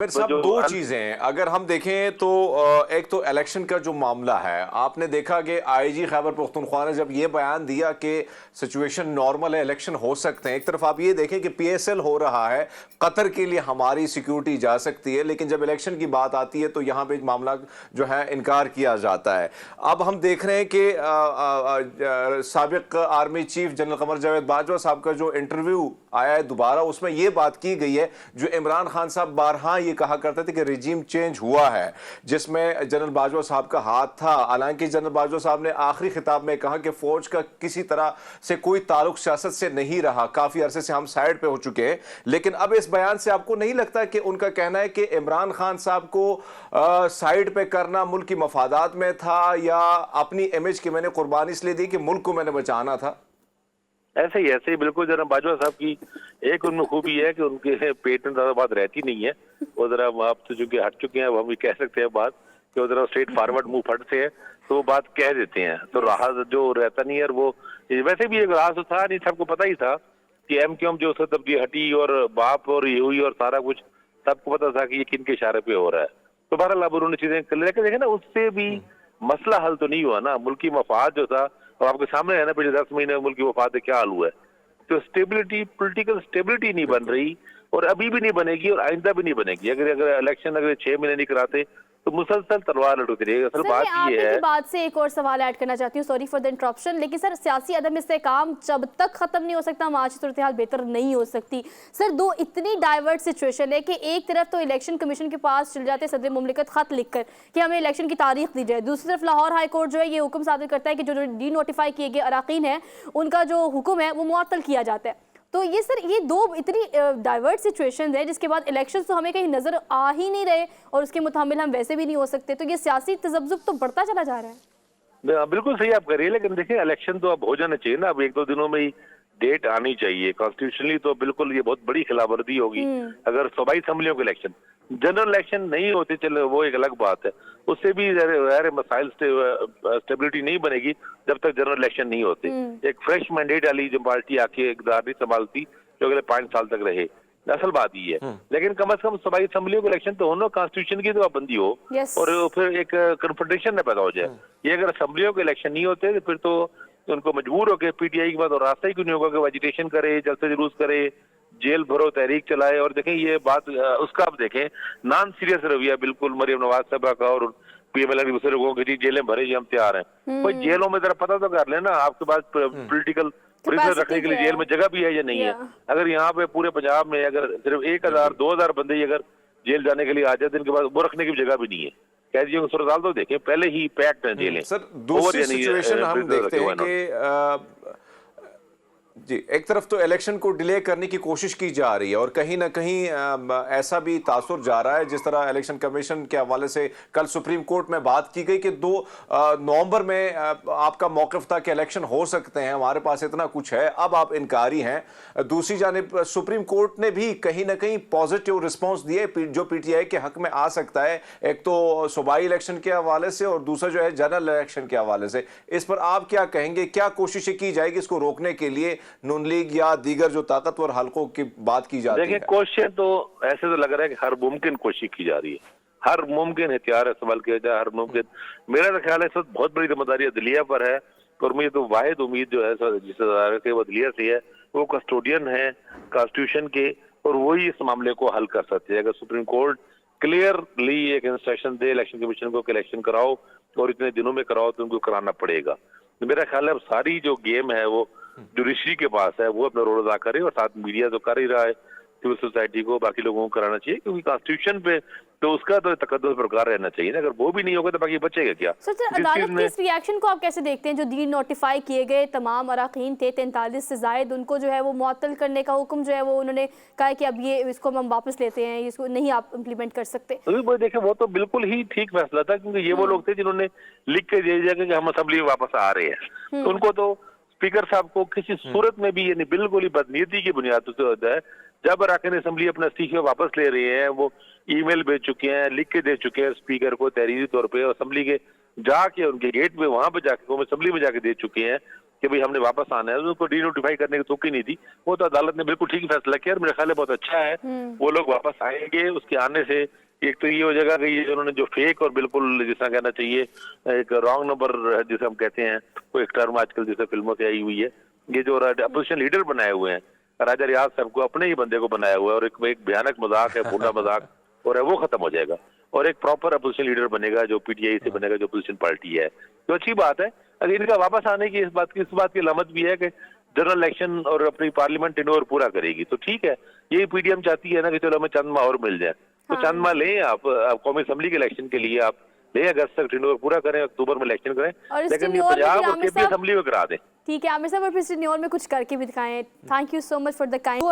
फिर तो सब जो दो चीजें हैं अगर हम देखें तो एक तो इलेक्शन का जो मामला है, आपने देखा कि आईजी खैबर पख्तूनख्वा ने जब ये बयान दिया कि सिचुएशन नॉर्मल है, इलेक्शन हो सकते हैं। एक तरफ आप ये देखें कि पीएसएल हो रहा है, कतर के लिए हमारी सिक्योरिटी जा सकती है, लेकिन जब इलेक्शन की बात आती है तो यहाँ पे मामला जो है इनकार किया जाता है। अब हम देख रहे हैं कि साबिक army chief general Qamar Javed Bajwa साहब का जो इंटरव्यू आया है दोबारा, उसमें यह बात की गई है जो इमरान खान साहब बारहा ये कहा करते थे कि रिजीम चेंज हुआ है, जिसमें जनरल बाजवा साहब का हाथ था। हालांकि जनरल बाजवा साहब ने आखिरी खिताब में कहा कि फौज का किसी तरह से कोई ताल्लुक सियासत से नहीं रहा, काफी अरसे से हम साइड पे हो चुके हैं। लेकिन अब इस बयान से आपको नहीं लगता कि उनका कहना है कि इमरान खान साहब को साइड पे करना मुल्क की मफादात में था, या अपनी इमेज की मैंने कुर्बानी इसलिए दी कि मुल्क को मैंने बचाना था? ऐसे ही बिल्कुल जरा बाजवा साहब की एक उनमें खूबी है कि उनके पेट में ज्यादा बात रहती नहीं है। वो जरा आप तो चूंकि हट चुके हैं, अब हम भी कह सकते हैं बात कि वो जरा स्ट्रेट फॉरवर्ड मुंह फटते हैं, तो वो बात कह देते हैं। तो राह जो रहता नहीं है, और वो वैसे भी एक राह तो था नहीं, सबको पता ही था कि एमक्यूएम जो उससे तब्दीली हटी और बाप और ये हुई और सारा कुछ सबको पता था कि ये किन के इशारे पे हो रहा है। तो बहरहाल अब उन्होंने चीजें लेकिन देखे ना, उससे भी मसला हल तो नहीं हुआ ना। मुल्की मफाद जो था, और आपके सामने है ना, पिछले 10 महीने में मुल्की मफाद क्या हाल हुआ है। तो स्टेबिलिटी, पॉलिटिकल स्टेबिलिटी नहीं बन रही, और अभी भी नहीं बनेगी और आइंदा भी नहीं बनेगी। अगर अगर इलेक्शन अगर 6 महीने नहीं कराते तो मुसलसल तलवार लटकती रहेगी। असल सर, बात मैं ये आप ही है। की बात से एक और सवाल ऐड करना चाहती हूँ, सॉरी फॉर द इंटरप्शन, लेकिन सर सियासी अदम इस्तेहकाम जब तक खत्म नहीं हो सकता, माशी सूरत हाल बेहतर नहीं हो सकती। सर, दो इतनी डाइवर्ट सिचुएशन है कि एक तरफ तो इलेक्शन कमीशन के पास चले जाते सदर मुमलिकत खत लिखकर कि हमें इलेक्शन की तारीख दी जाए, दूसरी तरफ लाहौर हाई कोर्ट जो है ये हुक्म सादर करता है कि जो डी नोटिफाई किए गए अराकीन है उनका जो हुक्म है वो मुअत्तल किया जाता है। तो ये सर, ये दो इतनी डाइवर्ट सिचुएशंस है, जिसके बाद इलेक्शंस तो हमें कहीं नजर आ ही नहीं रहे और उसके मुताबिक हम वैसे भी नहीं हो सकते। तो ये सियासी तजब्जुब तो बढ़ता चला जा रहा है। बिल्कुल सही आप कर रही है, लेकिन देखिए इलेक्शन तो अब हो जाना चाहिए ना। अब 1-2 दिनों में ही डेट आनी चाहिए। कॉन्स्टिट्यूशनली तो बिल्कुल ये बहुत बड़ी खिलाफवर्जी होगी अगर सूबाई असम्बलियों के इलेक्शन, जनरल इलेक्शन नहीं होते, चले वो एक अलग बात है। उससे भी मसाइल स्टेबिलिटी नहीं बनेगी जब तक जनरल इलेक्शन नहीं होते। एक फ्रेश मैंडेट वाली जो पार्टी आके इक़्तिदार नहीं संभालती जो अगले 5 साल तक रहे, असल बात ये है। लेकिन कम से कम सूबाई असम्बलियों के इलेक्शन तो हो, कॉन्स्टिट्यूशन की तो पाबंदी हो, और फिर एक कन्फ्रंटेशन न पैदा हो जाए। ये अगर असम्बलियों के इलेक्शन नहीं होते तो फिर तो उनको मजबूर होकर पीटीआई के बाद और रास्ता ही क्यों नहीं होगा कि वेजिटेशन करे, जलसे जुलूस करे, जेल भरो, तहरीक चलाए। और देखें ये बात उसका आप देखें नॉन सीरियस रवैया बिल्कुल मरियम नवाज साहबा का और पीएमएल के दूसरे लोगों की, जेलें भरे जी हम तैयार हैं। कोई जेलों में जरा पता तो कर लेना आपके पास पोलिटिकल प्रिजनर रखने के लिए जेल में जगह भी है या नहीं है। अगर यहाँ पे पूरे पंजाब में अगर सिर्फ 1000-2000 बंदे ही अगर जेल जाने के लिए आ जाते, इनके पास वो रखने की जगह भी नहीं है। कैदियों की सूरत तो देखें, पहले ही पैक्ट हैं जेलें। सर, दूसरी सिचुएशन हम देखते हैं कि जी, एक तरफ तो इलेक्शन को डिले करने की कोशिश की जा रही है और कहीं ना कहीं ऐसा भी तासुर जा रहा है, जिस तरह इलेक्शन कमीशन के हवाले से कल सुप्रीम कोर्ट में बात की गई कि 2 नवंबर में आपका मौक़िफ़ था कि इलेक्शन हो सकते हैं, हमारे पास इतना कुछ है, अब आप इनकारी हैं। दूसरी जानिब सुप्रीम कोर्ट ने भी कहीं ना कहीं पॉजिटिव रिस्पॉन्स दिए जो पीटीआई के हक में आ सकता है, एक तो सूबाई इलेक्शन के हवाले से और दूसरा जो है जनरल इलेक्शन के हवाले से। इस पर आप क्या कहेंगे? क्या कोशिशें की जाएगी इसको रोकने के लिए? नून लीग या दीगर जो ताकतवर हलकों की बात की जाती है। देखिए कोशिश तो ऐसे तो लग रहा है कि हर मुमकिन कोशिश की जा रही है, हर मुमकिन हथियार इस्तेमाल किया जाए, हर मुमकिन। मेरा तो ख्याल है इस वक्त बहुत बड़ी जिम्मेदारी अदलिया पर है, और मुझे तो वाहिद उम्मीद जो है जिस वो अदलिया से है, वो कस्टोडियन है कॉन्स्टिट्यूशन के, और वही इस मामले को हल कर सकते हैं। अगर सुप्रीम कोर्ट क्लियरली एक इंस्ट्रक्शन दे इलेक्शन कमीशन को कि इलेक्शन कराओ और इतने दिनों में कराओ, तो उनको कराना पड़ेगा। तो मेरा ख्याल है अब सारी जो गेम है वो जुडिशरी के पास है, वो अपना रोल अदा करे, और साथ मीडिया तो कर ही रहा है, सिविल सोसाइटी को, बाकी लोगों को कराना चाहिए, क्योंकि कॉन्स्टिट्यूशन पे तो उसका तो तकद्दुस बरकरार रहना चाहिए ना। अगर वो भी नहीं होगा तो बाकी बचेगा क्या? सर, अदालत के इस रिएक्शन को आप कैसे देखते हैं? जो डी नोटिफाई किए गए तमाम अराकीन थे 43 से जायद, उनको जो है वो मुअत्तल करने का हुक्म जो है वो उन्होंने कहा है कि अब ये इसको हम वापस लेते हैं, इसको नहीं आप इम्प्लीमेंट कर सकते। वो देखे वो तो बिल्कुल ही ठीक फैसला था, क्योंकि ये वो लोग थे जिन्होंने लिख के दे दिया कि हम असेंबली में वापस आ रहे हैं। तो उनको तो स्पीकर साहब को किसी सूरत में भी ये बिल्कुल ही बदनीयती की बुनियाद से होता है। जब अरकान असेंबली अपना इस्तीफे वापस ले रहे हैं, वो ईमेल भेज चुके हैं, लिख के दे चुके हैं स्पीकर को तहरीरी तौर पे, असेंबली के जाके उनके गेट पे वहां पे जाके वो असेंबली में जाके दे चुके हैं, कि भाई हमने वापस आना है, उनको डीनोटिफाई करने की तुक ही नहीं थी। वो तो अदालत ने बिल्कुल ठीक फैसला किया और मेरे ख्याल है बहुत अच्छा है। वो लोग वापस आएंगे, उसके आने से एक तो ये हो जाएगा कि ये उन्होंने जो फेक और बिल्कुल जिसका कहना चाहिए एक रॉन्ग नंबर जिसे हम कहते हैं, कोई एक टर्म आजकल जैसे फिल्मों से आई हुई है, ये जो अपोजिशन लीडर बनाए हुए हैं राजा रियाज साहब को, अपने ही बंदे को बनाया हुआ है और एक भयानक मजाक है, भूडा मजाक, और वो खत्म हो जाएगा और एक प्रॉपर अपोजिशन लीडर बनेगा जो पीटीआई से बनेगा, जो अपोजिशन पार्टी है। तो अच्छी बात है। अगर इनका वापस आने की इस बात की लामत भी है कि जनरल इलेक्शन और अपनी पार्लियामेंट टेन्योर पूरा करेगी, तो ठीक है। यही पीडीएम चाहती है ना कि चलो हमें चंद माह और मिल जाए, तो हाँ। चंद माह लें आप कौमी असेंबली के इलेक्शन के लिए, आप लें अगस्त तक टेन्योर पूरा करें, अक्टूबर में इलेक्शन करें, और इस लेकिन ये tenure में पंजाब फिर और आमिर केपी साहब- असेंबली में करा दें। ठीक है आमिर साहब, और फिर टेन्योर में कुछ करके भी दिखाएं। Thank you so much for the kind.